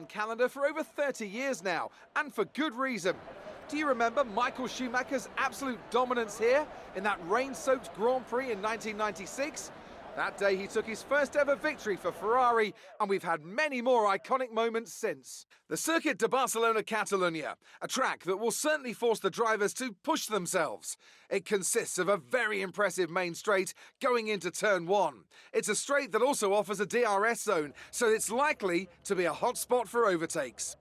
F1 calendar for over 30 years now, and for good reason. Do you remember Michael Schumacher's absolute dominance here in that rain-soaked Grand Prix in 1996? That day he took his first ever victory for Ferrari, and we've had many more iconic moments since. The Circuit de Barcelona-Catalunya, a track that will certainly force the drivers to push themselves. It consists of a very impressive main straight going into turn 1. It's a straight that also offers a DRS zone, so it's likely to be a hot spot for overtakes.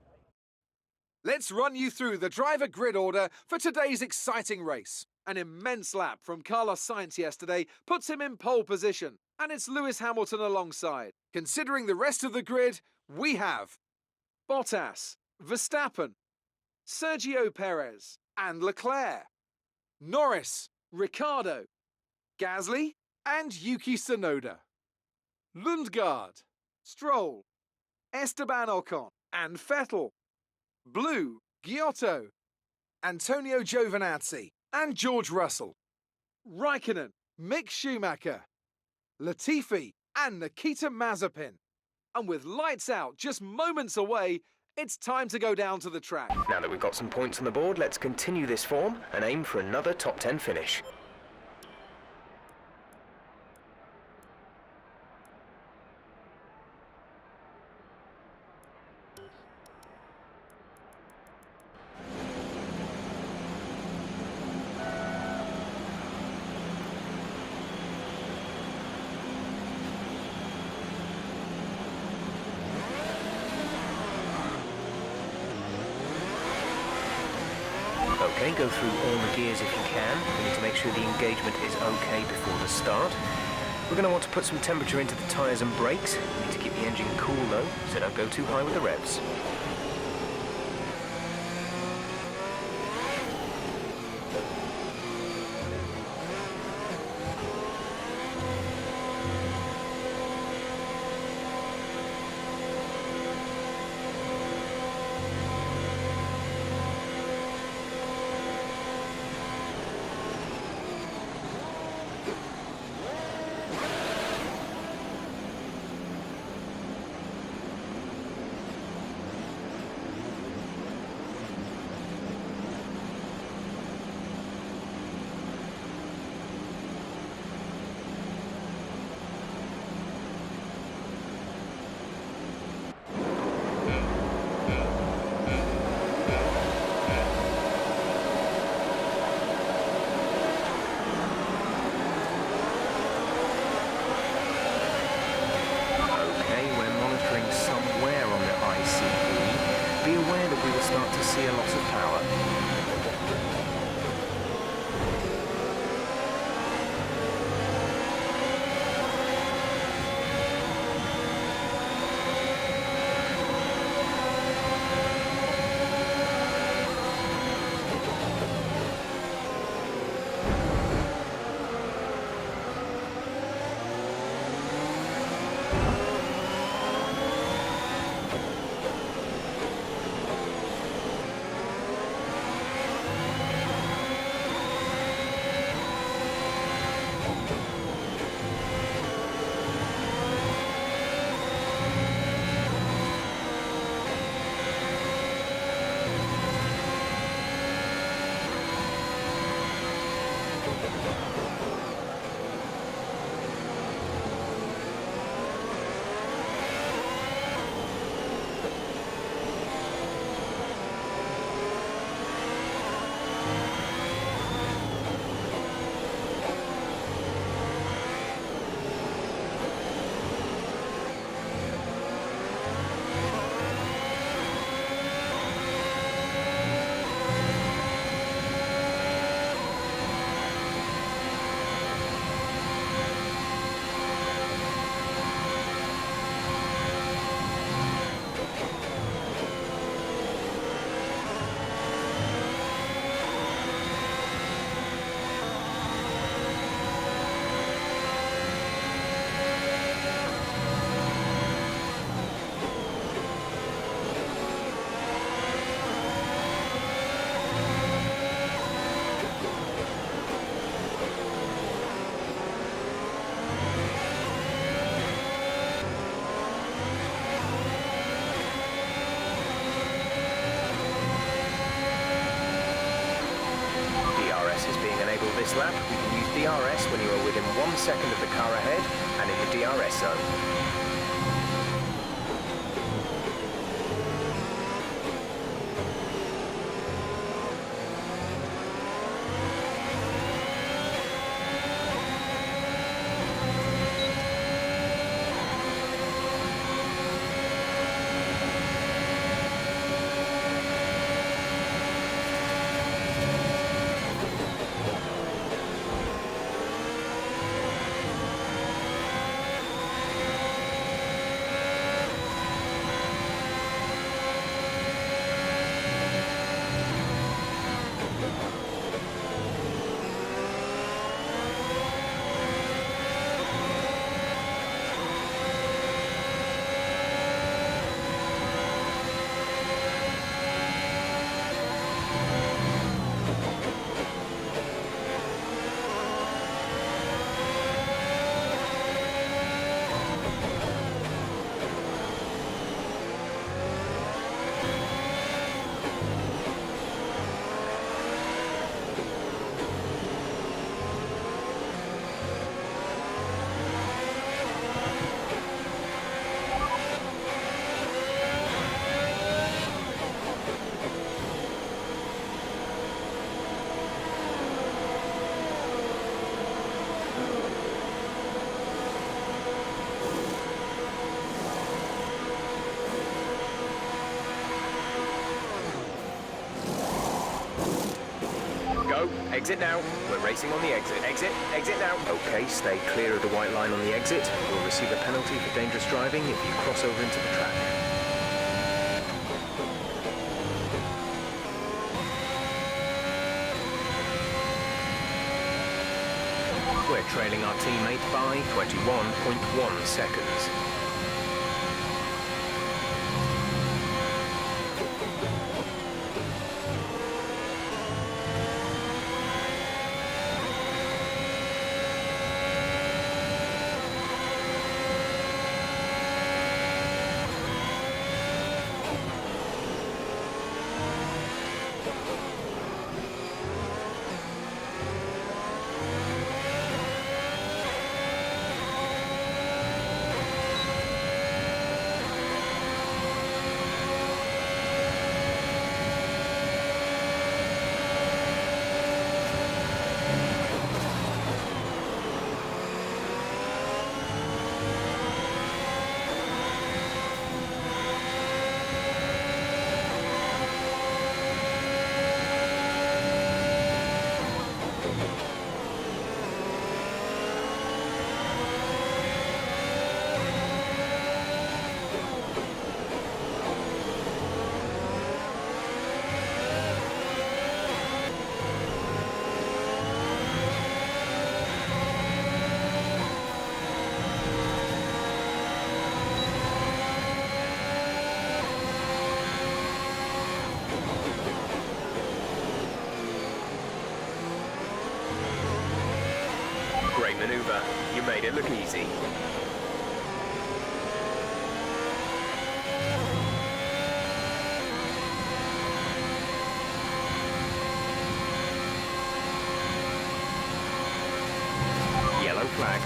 Let's run you through the driver grid order for today's exciting race. An immense lap from Carlos Sainz yesterday puts him in pole position, and it's Lewis Hamilton alongside. Considering the rest of the grid, we have Bottas, Verstappen, Sergio Perez, and Leclerc, Norris, Ricciardo, Gasly, and Yuki Tsunoda, Lundgaard, Stroll, Esteban Ocon, and Vettel, Blue, Giotto, Antonio Giovinazzi, and George Russell, Raikkonen, Mick Schumacher, Latifi, and Nikita Mazepin. And with lights out just moments away, it's time to go down to the track. Now that we've got some points on the board, let's continue this form and aim for another top 10 finish. Okay, go through all the gears if you can. We need to make sure the engagement is okay before the start. We're going to want to put some temperature into the tyres and brakes. We need to keep the engine cool though, so don't go too high with the revs. Start to see a loss of power. enable this lap, we can use DRS when you are within 1 second of the car ahead and in the DRS zone. Go, exit now. We're racing on the exit. Exit now. Okay, stay clear of the white line on the exit. You'll receive a penalty for dangerous driving if you cross over into the track. We're trailing our teammate by 21.1 seconds. Great maneuver. You made it look easy. Yellow flag.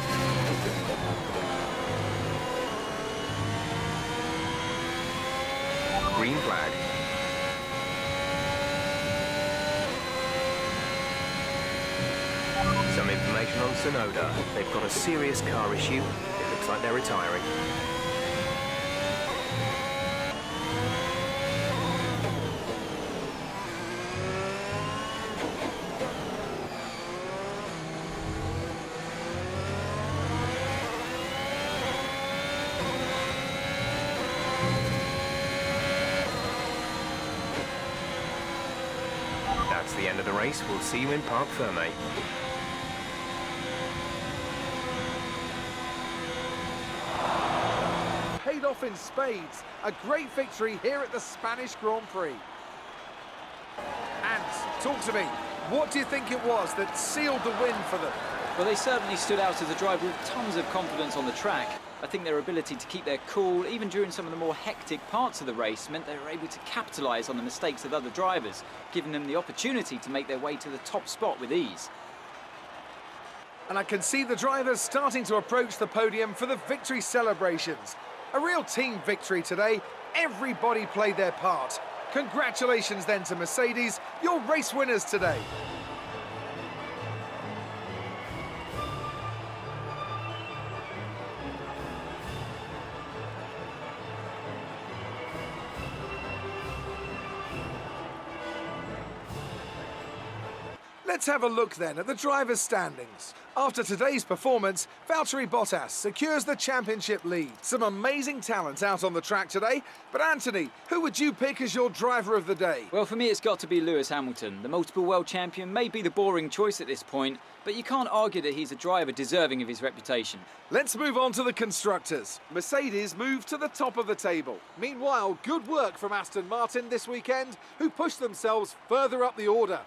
Green flag. Some information on Sonoda. They've got a serious car issue. It looks like they're retiring. That's the end of the race. We'll see you in Parc Fermé. Paid off in spades. A great victory here at the Spanish Grand Prix. And talk to me. What do you think it was that sealed the win for them? Well, they certainly stood out as a driver with tons of confidence on the track. I think their ability to keep their cool, even during some of the more hectic parts of the race, meant they were able to capitalise on the mistakes of other drivers, giving them the opportunity to make their way to the top spot with ease. And I can see the drivers starting to approach the podium for the victory celebrations. A real team victory today. Everybody played their part. Congratulations then to Mercedes, your race winners today. Let's have a look then at the drivers' standings. After today's performance, Valtteri Bottas secures the championship lead. Some amazing talent out on the track today, but Anthony, who would you pick as your driver of the day? Well, for me, it's got to be Lewis Hamilton. The multiple world champion may be the boring choice at this point, but you can't argue that he's a driver deserving of his reputation. Let's move on to the constructors. Mercedes moved to the top of the table. Meanwhile, good work from Aston Martin this weekend, who pushed themselves further up the order.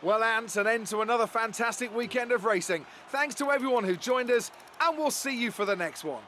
Well, Ant, an end to another fantastic weekend of racing. Thanks to everyone who joined us, and we'll see you for the next one.